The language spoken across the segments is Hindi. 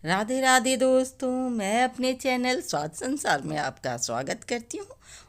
राधे राधे दोस्तों, मैं अपने चैनल स्वाद संसार में आपका स्वागत करती हूँ।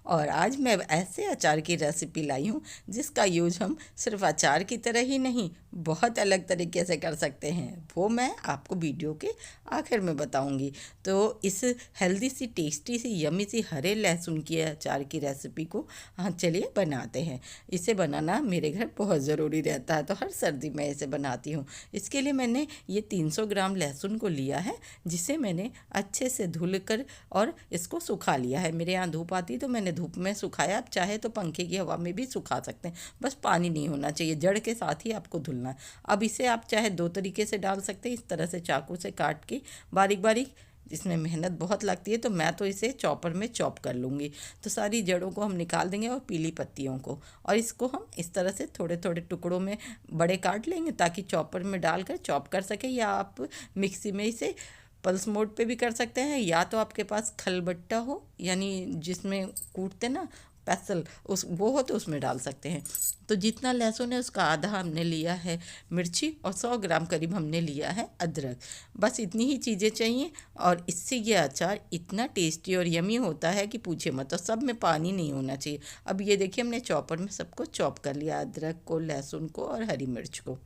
और आज मैं ऐसे अचार की रेसिपी लाई हूँ जिसका यूज हम सिर्फ अचार की तरह ही नहीं, बहुत अलग तरीके से कर सकते हैं। वो मैं आपको वीडियो के आखिर में बताऊंगी। तो इस हेल्दी सी, टेस्टी सी, यमी सी हरे लहसुन की अचार की रेसिपी को हाँ चलिए बनाते हैं। इसे बनाना मेरे घर बहुत ज़रूरी रहता है, तो हर सर्दी में इसे बनाती हूँ। इसके लिए मैंने ये 300 ग्राम लहसुन को लिया है, जिसे मैंने अच्छे से धुल कर और इसको सुखा लिया है। मेरे यहाँ धूप आती तो मैंने धूप में सुखाया। आप चाहे तो पंखे की हवा में भी सुखा सकते हैं, बस पानी नहीं होना चाहिए, जड़ के साथ ही आपको धुलना है। अब इसे आप चाहे दो तरीके से डाल सकते हैं, इस तरह से चाकू से काट के बारीक बारीक। इसमें मेहनत बहुत लगती है, तो मैं तो इसे चॉपर में चॉप कर लूँगी। तो सारी जड़ों को हम निकाल देंगे और पीली पत्तियों को, और इसको हम इस तरह से थोड़े थोड़े टुकड़ों में बड़े काट लेंगे ताकि चॉपर में डालकर चॉप कर सके। या आप मिक्सी में इसे पल्स मोड पे भी कर सकते हैं, या तो आपके पास खलबट्टा हो, यानी जिसमें कूटते ना पैसल, उस वो हो तो उसमें डाल सकते हैं। तो जितना लहसुन है उसका आधा हमने लिया है मिर्ची, और 100 ग्राम करीब हमने लिया है अदरक। बस इतनी ही चीज़ें चाहिए, और इससे ये अचार इतना टेस्टी और यमी होता है कि पूछे मत। और सब में पानी नहीं होना चाहिए। अब ये देखिए, हमने चॉपर में सबको चॉप कर लिया, अदरक को, लहसुन को और हरी मिर्च को,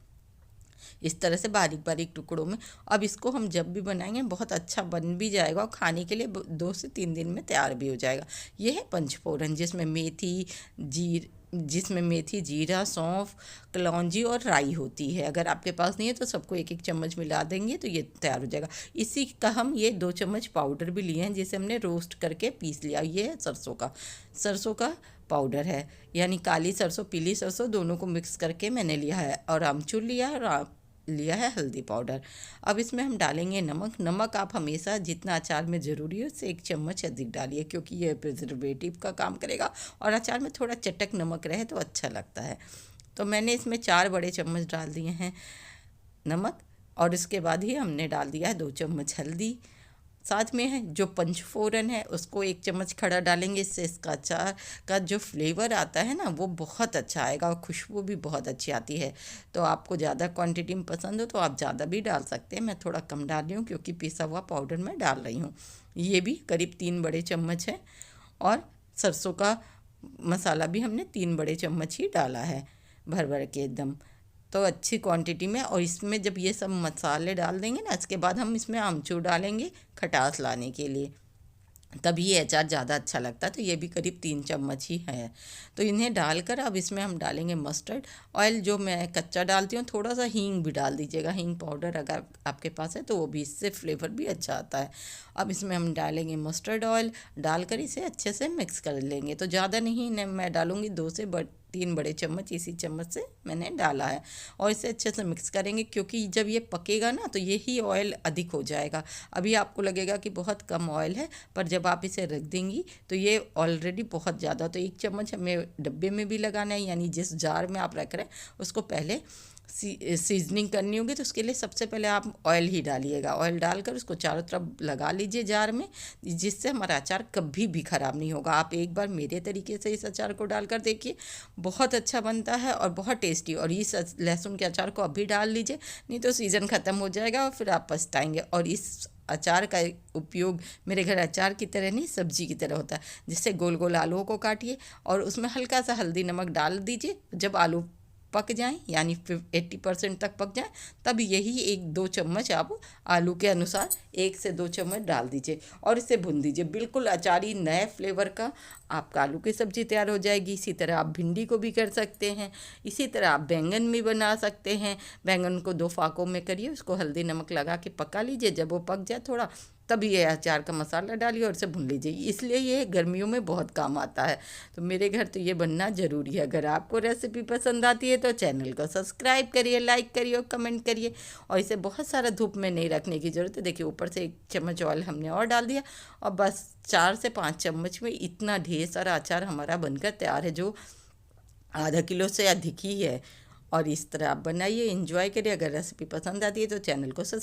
इस तरह से बारीक बारीक टुकड़ों में। अब इसको हम जब भी बनाएंगे बहुत अच्छा बन भी जाएगा, और खाने के लिए 2 से 3 दिन में तैयार भी हो जाएगा। ये है पंचफोरन, जिसमें मेथी, जीरा, सौंफ, कलौंजी और राई होती है। अगर आपके पास नहीं है तो सबको एक एक चम्मच मिला देंगे तो ये तैयार हो जाएगा। इसी का हम ये 2 चम्मच पाउडर भी लिए हैं, जिसे हमने रोस्ट करके पीस लिया। ये है सरसों का पाउडर है, यानी काली सरसों, पीली सरसों दोनों को मिक्स करके मैंने लिया है। और आमचूर लिया है, और लिया है हल्दी पाउडर। अब इसमें हम डालेंगे नमक आप हमेशा जितना अचार में ज़रूरी है उससे 1 चम्मच अधिक डालिए, क्योंकि ये प्रिजर्वेटिव का काम करेगा, और अचार में थोड़ा चटक नमक रहे तो अच्छा लगता है। तो मैंने इसमें 4 बड़े चम्मच डाल दिए हैं नमक, और इसके बाद ही हमने डाल दिया है 2 चम्मच हल्दी। साथ में है जो पंचफोरन है उसको 1 चम्मच खड़ा डालेंगे। इससे इसका अचार का जो फ्लेवर आता है ना वो बहुत अच्छा आएगा, और खुशबू भी बहुत अच्छी आती है। तो आपको ज़्यादा क्वांटिटी में पसंद हो तो आप ज़्यादा भी डाल सकते हैं। मैं थोड़ा कम डाल रही हूँ क्योंकि पिसा हुआ पाउडर मैं डाल रही हूँ। ये भी करीब 3 बड़े चम्मच है। और सरसों का मसाला भी हमने 3 बड़े चम्मच ही डाला है, भर भर के एकदम, तो अच्छी क्वांटिटी में। और इसमें जब ये सब मसाले डाल देंगे ना, इसके बाद हम इसमें आमचूर डालेंगे खटास लाने के लिए, तभी ये अचार ज़्यादा अच्छा लगता है। तो ये भी करीब 3 चम्मच ही है। तो इन्हें डालकर अब इसमें हम डालेंगे मस्टर्ड ऑयल, जो मैं कच्चा डालती हूँ। थोड़ा सा हींग भी डाल दीजिएगा, हींग पाउडर अगर आपके पास है तो वो भी, इससे फ्लेवर भी अच्छा आता है। अब इसमें हम डालेंगे मस्टर्ड ऑयल, डालकर इसे अच्छे से मिक्स कर लेंगे। तो ज़्यादा नहीं मैं डालूँगी, 2 से 3 बड़े चम्मच इसी चम्मच से मैंने डाला है। और इसे अच्छे से मिक्स करेंगे, क्योंकि जब ये पकेगा ना तो यही ऑयल अधिक हो जाएगा। अभी आपको लगेगा कि बहुत कम ऑयल है, पर जब आप इसे रख देंगी तो ये ऑलरेडी बहुत ज़्यादा। तो 1 चम्मच हमें डब्बे में भी लगाना है, यानी जिस जार में आप रख रहे हैं उसको पहले सीजनिंग करनी होगी। तो उसके लिए सबसे पहले आप ऑयल ही डालिएगा। ऑयल डालकर उसको चारों तरफ लगा लीजिए जार में, जिससे हमारा अचार कभी भी ख़राब नहीं होगा। आप एक बार मेरे तरीके से इस अचार को डालकर देखिए, बहुत अच्छा बनता है और बहुत टेस्टी। और इस लहसुन के अचार को अभी डाल लीजिए, नहीं तो सीज़न ख़त्म हो जाएगा और फिर आप पछताएंगे। और इस अचार का उपयोग मेरे घर अचार की तरह नहीं, सब्जी की तरह होता है। जिससे गोल गोल आलूओं को काटिए और उसमें हल्का सा हल्दी नमक डाल दीजिए। जब आलू पक जाएं, यानी 80% तक पक जाएं, तब यही 1-2 चम्मच आप आलू के अनुसार 1 से 2 चम्मच डाल दीजिए और इसे भून दीजिए। बिल्कुल अचारी नए फ्लेवर का आपका आलू की सब्ज़ी तैयार हो जाएगी। इसी तरह आप भिंडी को भी कर सकते हैं, इसी तरह आप बैंगन भी बना सकते हैं। बैंगन को 2 फाकों में करिए, उसको हल्दी नमक लगा के पका लीजिए। जब वो पक जाए थोड़ा, तब ये अचार का मसाला डालिए और इसे भून लीजिए। इसलिए ये गर्मियों में बहुत काम आता है। तो मेरे घर तो ये बनना ज़रूरी है। अगर आपको रेसिपी पसंद आती है तो चैनल को सब्सक्राइब करिए, लाइक करिए और कमेंट करिए। और इसे बहुत सारा धूप में नहीं रखने की ज़रूरत है। देखिए, ऊपर से 1 चम्मच ऑयल हमने और डाल दिया, और बस 4 से 5 चम्मच में इतना ढेर सारा अचार हमारा बनकर तैयार है, जो आधा किलो से अधिक ही है। और इस तरह आप बनाइए, एंजॉय करिए। अगर रेसिपी पसंद आती है तो चैनल को सब्सक्राइब